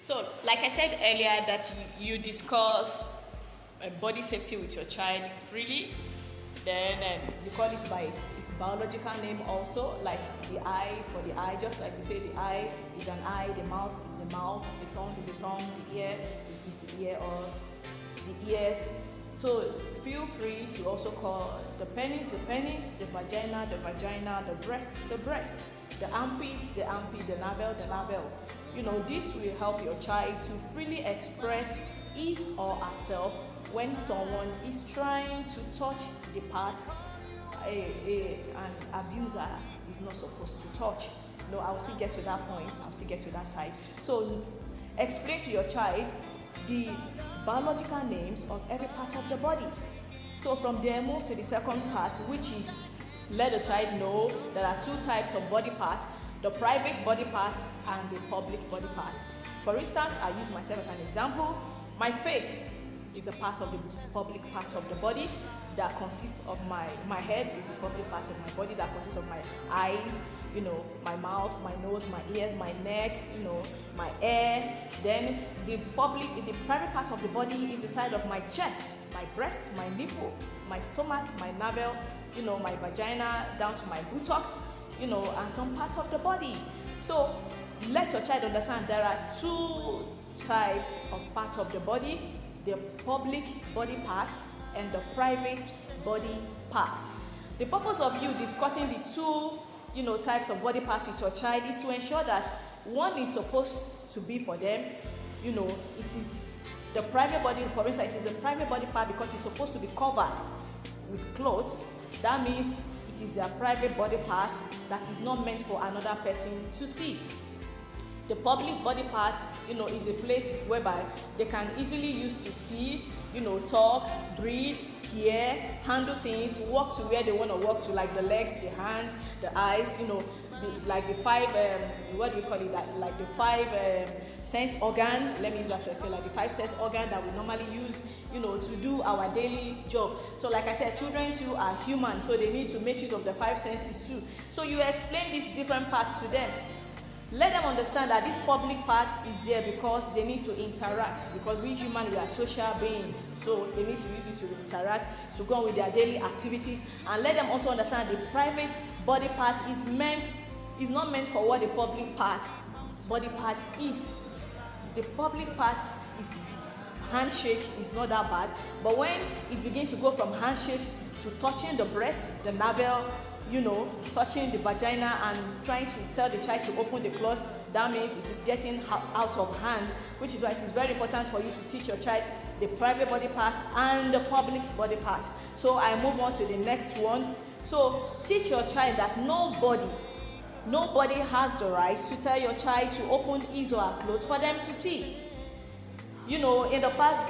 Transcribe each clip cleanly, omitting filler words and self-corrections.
So, like I said earlier, that you discuss body safety with your child freely. Then you call it by its biological name also, like the eye for the eye, just like we say the eye is an eye, the mouth is the mouth, the tongue is the tongue, the ear is the ear, or the ears. So feel free to also call the penis, the vagina, the breast, the armpit, the navel. This will help your child to freely express his or herself when someone is trying to touch the part an abuser is not supposed to touch. I will still get to that point, I'll still get to that side. So explain to your child the biological names of every part of the body. So from there, move to the second part, which is let the child know there are two types of body parts: the private body parts and the public body parts. For instance, I use myself as an example. My face is a part of the public part of the body that consists of my head is a public part of my body that consists of my eyes, my mouth, my nose, my ears, my neck, my hair. Then the private part of the body is the side of my chest, my breast, my nipple, my stomach, my navel, my vagina down to my buttocks, and some parts of the body. So let your child understand there are two types of parts of the body: the public body parts and the private body parts. The purpose of you discussing the two types of body parts with your child is to ensure that one is supposed to be for them, it is the private body. For instance, it is a private body part because it's supposed to be covered with clothes. That means it is a private body part that is not meant for another person to see. The public body part, is a place whereby they can easily use to see, talk, breathe, hear, handle things, walk to where they want to walk to, like the legs, the hands, the eyes, like the five, like the five sense organ. Let me use that to explain, like the five sense organ that we normally use, to do our daily job. So like I said, children too are human, so they need to make use of the five senses too. So you explain these different parts to them. Let them understand that this public part is there because they need to interact, because we humans, we are social beings, so they need to use it to interact, to go on with their daily activities. And let them also understand the private body part is not meant for what the public body part is. The public part is handshake, is not that bad, but when it begins to go from handshake to touching the breast, the navel, touching the vagina and trying to tell the child to open the clothes, that means it is getting out of hand, which is why it is very important for you to teach your child the private body part and the public body part. So I move on to the next one. So teach your child that nobody has the right to tell your child to open his or her clothes for them to see. In the past,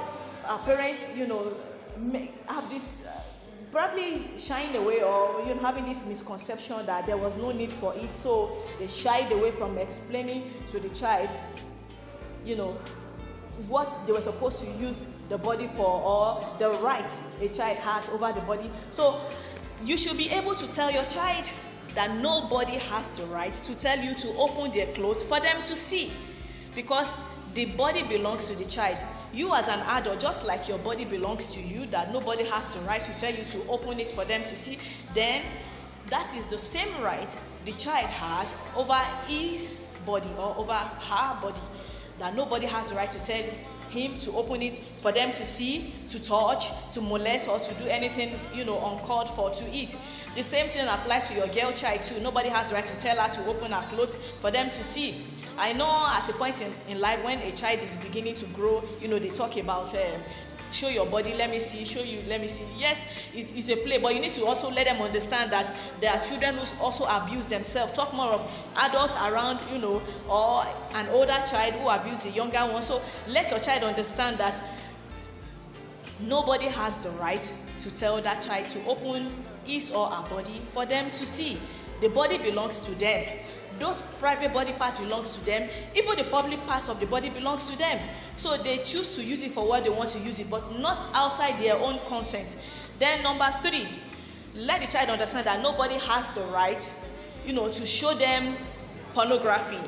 our parents, have this probably shying away, or having this misconception that there was no need for it, so they shied away from explaining to the child what they were supposed to use the body for, or the right a child has over the body. So you should be able to tell your child that nobody has the right to tell you to open their clothes for them to see, because the body belongs to the child. You as an adult, just like your body belongs to you, that nobody has the right to tell you to open it for them to see, then that is the same right the child has over his body or over her body, that nobody has the right to tell him to open it for them to see, to touch, to molest, or to do anything uncalled for to eat. The same thing applies to your girl child too. Nobody has the right to tell her to open her clothes for them to see. I know at a point in life when a child is beginning to grow, they talk about show your body, let me see, show you, let me see. Yes, it's a play, but you need to also let them understand that there are children who also abuse themselves. Talk more of adults around, or an older child who abuse the younger one. So let your child understand that nobody has the right to tell that child to open his or her body for them to see. The body belongs to them. Those private body parts belongs to them. Even the public parts of the body belongs to them. So they choose to use it for what they want to use it, but not outside their own consent. Then number 3, let the child understand that nobody has the right, to show them pornography,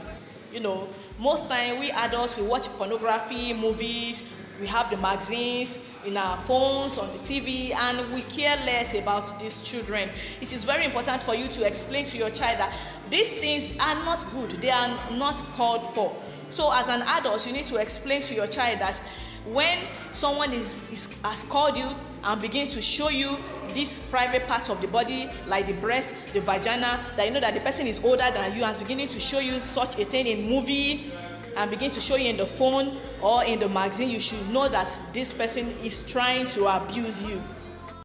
Most time we adults, we watch pornography movies, we have the magazines in our phones, on the TV, and we care less about these children. It is very important for you to explain to your child that these things are not good, they are not called for. So as an adult, you need to explain to your child that when someone has called you and begin to show you these private parts of the body, like the breast, the vagina, that you know that the person is older than you and is beginning to show you such a thing in movie and begin to show you in the phone or in the magazine, you should know that this person is trying to abuse you.